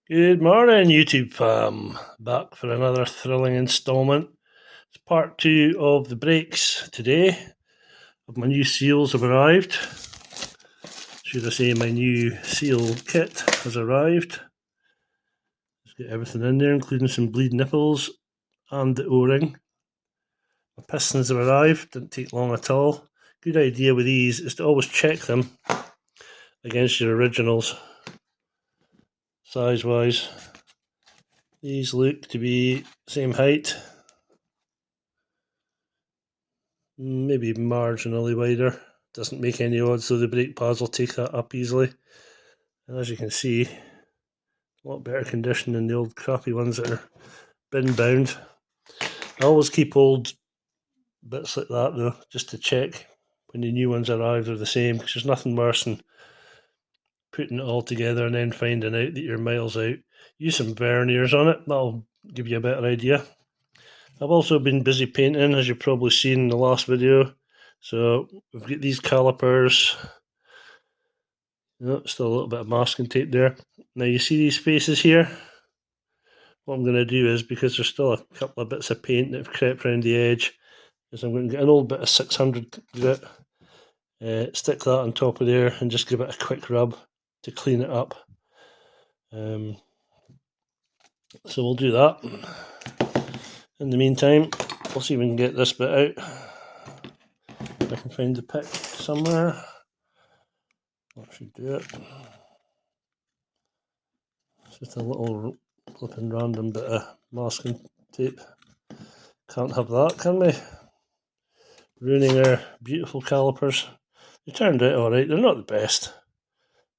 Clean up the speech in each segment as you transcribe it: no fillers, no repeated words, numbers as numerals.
Good morning, YouTube fam. Back for another thrilling installment. It's part two of the brakes today. My new seals have arrived. Should I say my new seal kit has arrived. Let's get everything in there, including some bleed nipples and the O-ring. My pistons have arrived, didn't take long at all. Good idea with these is to always check them against your originals, size-wise. These look to be same height, maybe marginally wider. Doesn't make any odds, so the brake pads will take that up easily. And as you can see, a lot better condition than the old crappy ones that are bin bound. I always keep old bits like that though, just to check when the new ones arrive they're the same, because there's nothing worse than putting it all together and then finding out that you're miles out. Use some verniers on it, that'll give you a better idea. I've also been busy painting, as you've probably seen in the last video. So we've got these calipers. Still a little bit of masking tape there. Now you see these spaces here? What I'm going to do is, because there's still a couple of bits of paint that have crept around the edge, is I'm going to get an old bit of 600 grit, stick that on top of there and just give it a quick rub to clean it up. So we'll do that. In the meantime, we'll see if we can get this bit out. If I can find the pick somewhere. That should do it. It's just a little flipping random bit of masking tape. Can't have that, can we? Ruining our beautiful calipers. They turned out alright. They're not the best.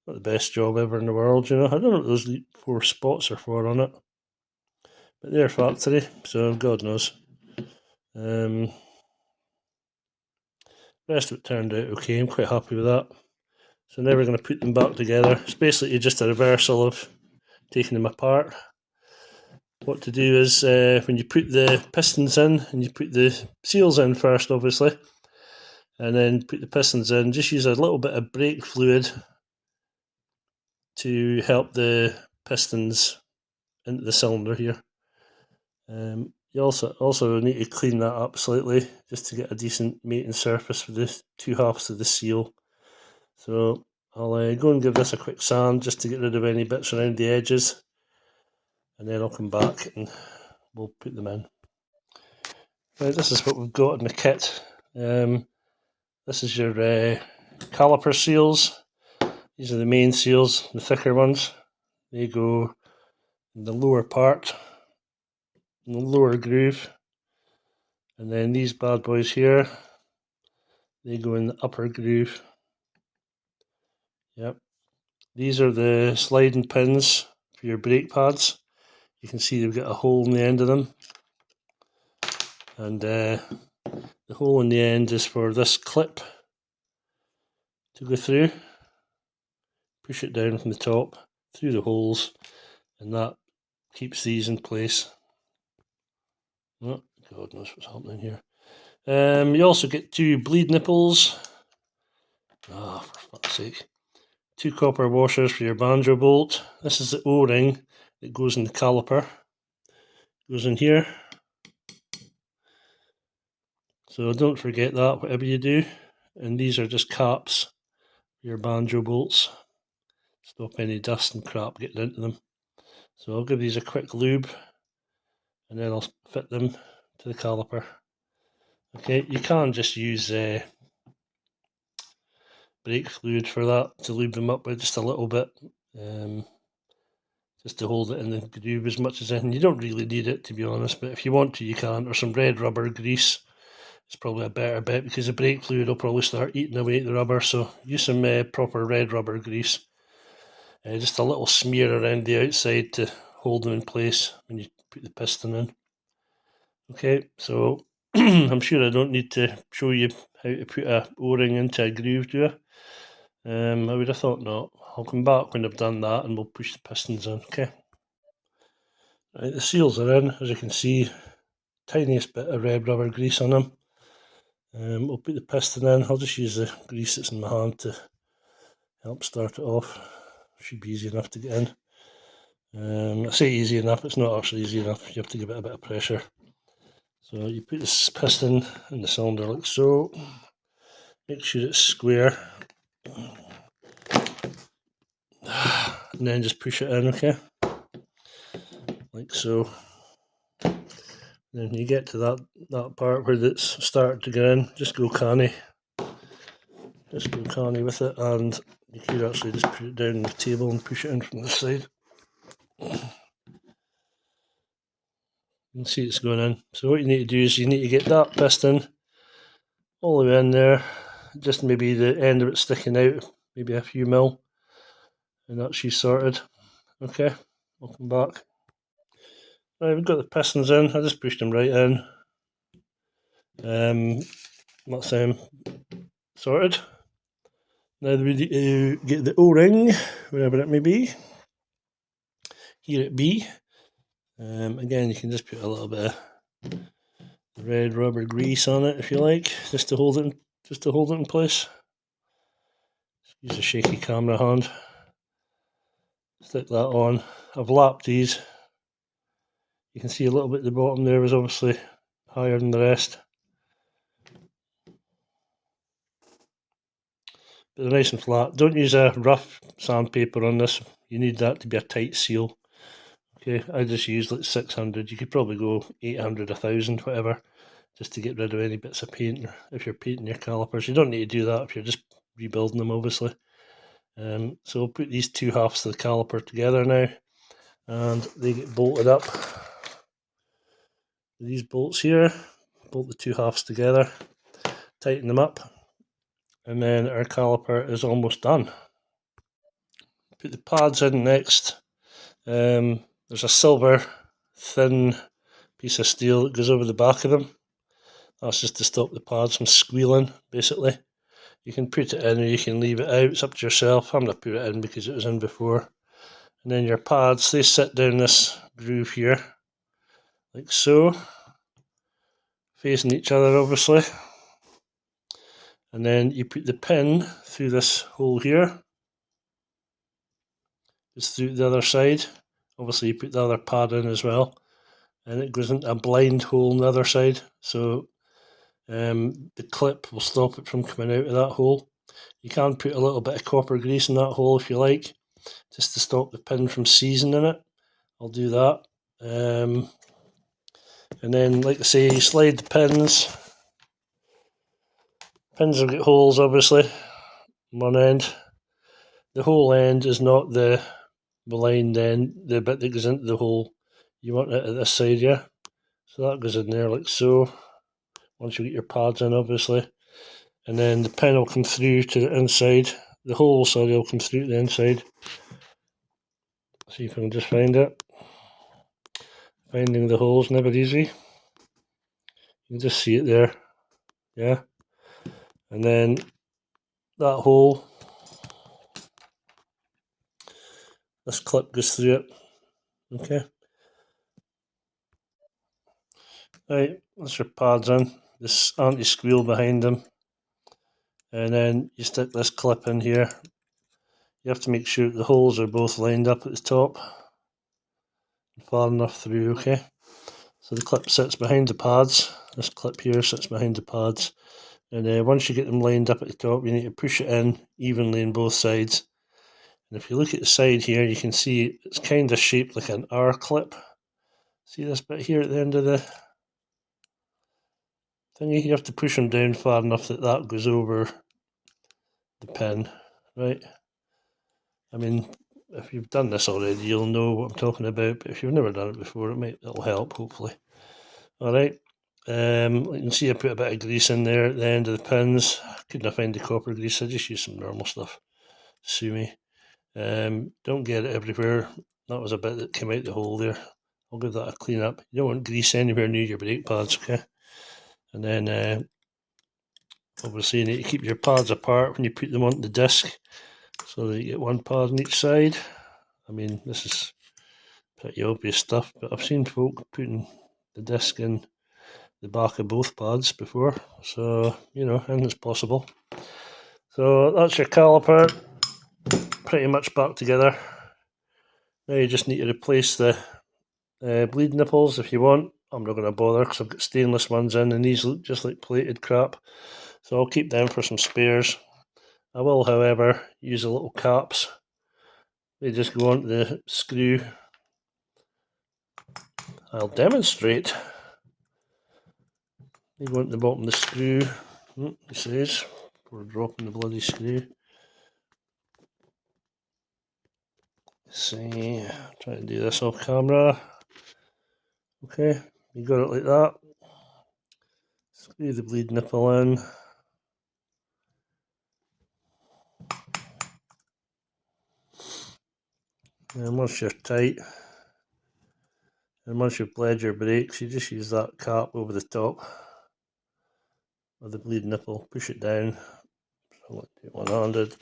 Not the best job ever in the world, you know. I don't know what those 4 spots are for on it. But they're factory, so God knows. Rest of it turned out okay. I'm quite happy with that. So now we're going to put them back together. It's basically just a reversal of taking them apart. What to do is, when you put the pistons in, and you put the seals in first, obviously, and then put the pistons in, just use a little bit of brake fluid to help the pistons into the cylinder here. You also need to clean that up slightly, just to get a decent mating surface for the 2 halves of the seal. So I'll go and give this a quick sand just to get rid of any bits around the edges, and then I'll come back and we'll put them in. Right, this is what we've got in the kit. This is your caliper seals. These are the main seals, the thicker ones. They go in the lower part, in the lower groove. And then these bad boys here, they go in the upper groove. Yep. These are the sliding pins for your brake pads. You can see they've got a hole in the end of them. And the hole in the end is for this clip to go through. Push it down from the top through the holes, and that keeps these in place. Oh, God knows what's happening here. You also get 2 bleed nipples. For fuck's sake. 2 copper washers for your banjo bolt. This is the O-ring that goes in the caliper. Goes in here. So don't forget that, whatever you do. And these are just caps for your banjo bolts. Stop any dust and crap getting into them. So I'll give these a quick lube, and then I'll fit them to the caliper. Okay, you can just use brake fluid for that, to lube them up with just a little bit, just to hold it in the groove as much as anything. You don't really need it, to be honest, but if you want to, you can. Or some red rubber grease. It's probably a better bet, because the brake fluid will probably start eating away at the rubber. So use some proper red rubber grease. Just a little smear around the outside to hold them in place when you put the piston in. Okay, so I'm sure I don't need to show you how to put a O-ring into a groove, do I? I would have thought not. I'll come back when I've done that and we'll push the pistons in, okay? Right, the seals are in, as you can see. Tiniest bit of red rubber grease on them. We'll put the piston in. I'll just use the grease that's in my hand to help start it off. Should be easy enough to get in. I say easy enough, it's not actually easy enough, you have to give it a bit of pressure. So you put this piston in the cylinder like so, make sure it's square, and then just push it in, okay, like so. Then you get to that part where it's started to get in, just go canny with it, and you could actually just put it down on the table and push it in from this side. You can see it's going in. So what you need to do is you need to get that piston all the way in there, just maybe the end of it sticking out, maybe a few mil, and that's you sorted. Okay, welcome back. Right, we've got the pistons in, I just pushed them right in. That's them sorted. Now we need to get the O-ring, wherever it may be. Here it be. Again, you can just put a little bit of red rubber grease on it if you like, just to hold it in place. Use a shaky camera hand. Stick that on. I've lapped these. You can see a little bit at the bottom there was obviously higher than the rest. But they're nice and flat. Don't use a rough sandpaper on this. You need that to be a tight seal. Okay, I just used like 600. You could probably go 800, 1000, whatever, just to get rid of any bits of paint if you're painting your calipers. You don't need to do that if you're just rebuilding them, obviously. So we'll put these two halves of the caliper together now, and they get bolted up. These bolts here, bolt the two halves together, tighten them up, and then our caliper is almost done. Put the pads in next. There's a silver thin piece of steel that goes over the back of them. That's just to stop the pads from squealing, basically. You can put it in or you can leave it out, it's up to yourself. I'm going to put it in because it was in before. And then your pads, they sit down this groove here, like so, facing each other obviously. And then you put the pin through this hole here, just through the other side. Obviously you put the other pad in as well, and it goes into a blind hole on the other side, so the clip will stop it from coming out of that hole. You can put a little bit of copper grease in that hole if you like, just to stop the pin from seizing in it. I'll do that. And then, like I say, you slide the pins. Pins will get holes, obviously, on one end. The whole end is not the blind end, the bit that goes into the hole. You want it at this side, yeah? So that goes in there like so, once you get your pads in, obviously. And then the pin will come through to the inside. The hole, sorry, will come through to the inside. See if I can just find it. Finding the hole's never easy. You can just see it there, yeah? And then that hole, this clip goes through it, okay? Right, that's your pads in, this anti-squeal behind them, and then you stick this clip in here. You have to make sure the holes are both lined up at the top, far enough through, okay? So the clip sits behind the pads, this clip here sits behind the pads, and once you get them lined up at the top, you need to push it in evenly on both sides. And if you look at the side here, you can see it's kind of shaped like an R clip. See this bit here at the end of the thingy? You have to push them down far enough that that goes over the pin, right? I mean, if you've done this already, you'll know what I'm talking about, but if you've never done it before, it'll help, hopefully. Alright, you can see I put a bit of grease in there at the end of the pins. I couldn't find the copper grease, I just used some normal stuff. Sue me. Don't get it everywhere. That was a bit that came out the hole there. I'll give that a clean up. You don't want grease anywhere near your brake pads, okay? And then obviously you need to keep your pads apart when you put them on the disc, so that you get one pad on each side. I mean, this is pretty obvious stuff, but I've seen folk putting the disc in the back of both pads before, so you know, anything's possible. So that's your caliper pretty much back together. Now you just need to replace the bleed nipples if you want. I'm not going to bother because I've got stainless ones in and these look just like plated crap. So I'll keep them for some spares. I will, however, use the little caps. They just go onto the screw. I'll demonstrate. They go onto the bottom of the screw. He says, we're dropping the bloody screw. See, try to do this off camera. Okay, you got it like that. Screw the bleed nipple in. And once you're tight, and once you've bled your brakes, you just use that cap over the top of the bleed nipple, push it down. So let's do it one-handed.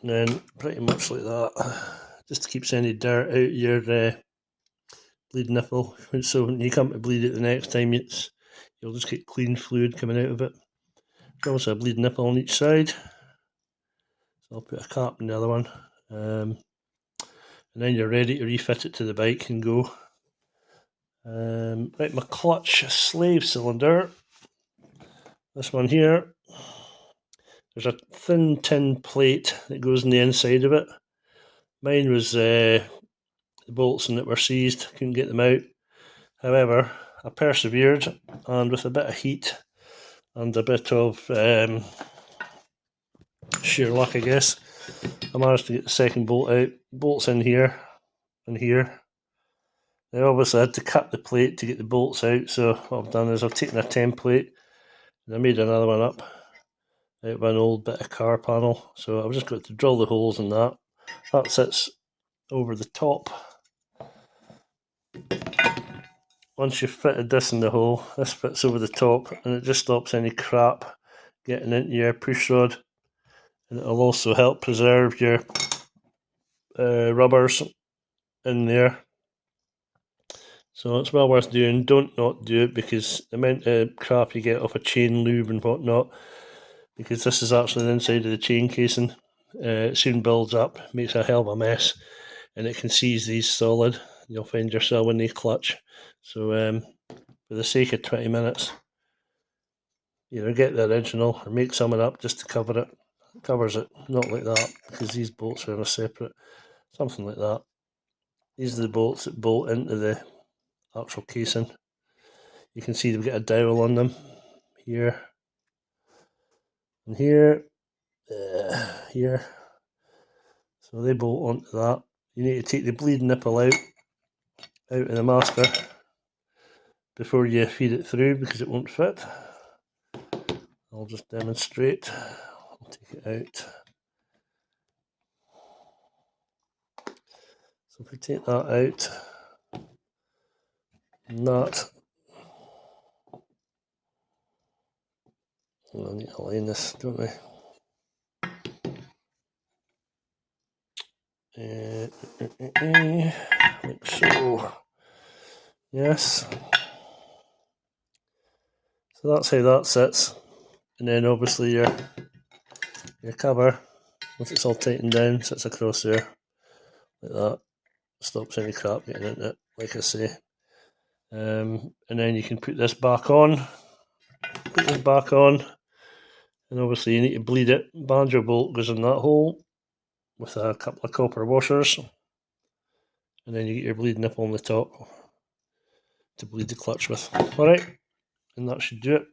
And then pretty much like that, just keeps any dirt out of your bleed nipple. So when you come to bleed it the next time, you'll just get clean fluid coming out of it. There's also a bleed nipple on each side. So I'll put a cap on the other one. And then you're ready to refit it to the bike and go. Right, my clutch slave cylinder. This one here. There's a thin tin plate that goes on the inside of it. Mine was the bolts in it were seized, couldn't get them out. However, I persevered, and with a bit of heat and a bit of sheer luck, I guess, I managed to get the second bolt out. Bolts in here and here. I obviously had to cut the plate to get the bolts out, so what I've done is I've taken a template and I made another one up out of an old bit of car panel. So I've just got to drill the holes in that. That sits over the top. Once you've fitted this in the hole, this fits over the top and it just stops any crap getting into your push rod, and it'll also help preserve your rubbers in there. So it's well worth doing. Don't not do it, because the amount of crap you get off a chain lube and whatnot, because this is actually the inside of the chain casing, it soon builds up, makes a hell of a mess, and it can seize these solid. You'll find yourself in the clutch. So for the sake of 20 minutes, either get the original or make something up just to cover it. It covers it, not like that, because these bolts are in a separate, something like that. These are the bolts that bolt into the actual casing. You can see they've got a dowel on them here and here, here. So they bolt onto that. You need to take the bleed nipple out of the master before you feed it through, because it won't fit. I'll just demonstrate. I'll take it out. So if we take that out, and that, I need to line this, don't we? Like so. Yes. So that's how that sits. And then obviously your cover, once it's all tightened down, sits across there like that. Stops any crap getting into it, like I say. And then you can put this back on. Put this back on, and obviously you need to bleed it. Banjo bolt goes in that hole with a couple of copper washers, and then you get your bleed nipple on the top to bleed the clutch with. Alright, and that should do it.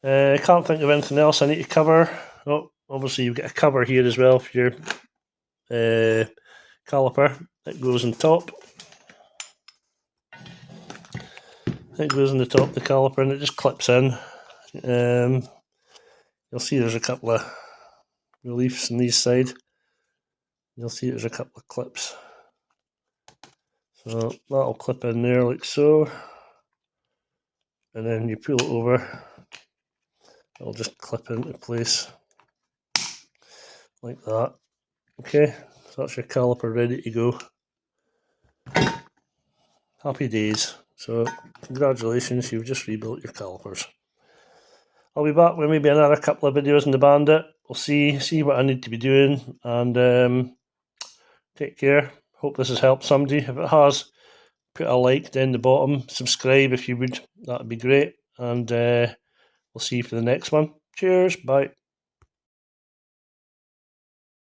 I can't think of anything else I need to cover. Oh, obviously you've got a cover here as well for your caliper. It goes on top. It goes on the top of the caliper and it just clips in. You'll see there's a couple of reliefs on these side. You'll see there's a couple of clips. So that'll clip in there like so. And then you pull it over. It'll just clip into place like that. Okay, so that's your caliper ready to go. Happy days. So congratulations, you've just rebuilt your calipers. I'll be back with maybe another couple of videos on the Bandit. We'll see what I need to be doing, and take care. Hope this has helped somebody. If it has, put a like down the bottom. Subscribe if you would. That would be great. And we'll see you for the next one. Cheers. Bye.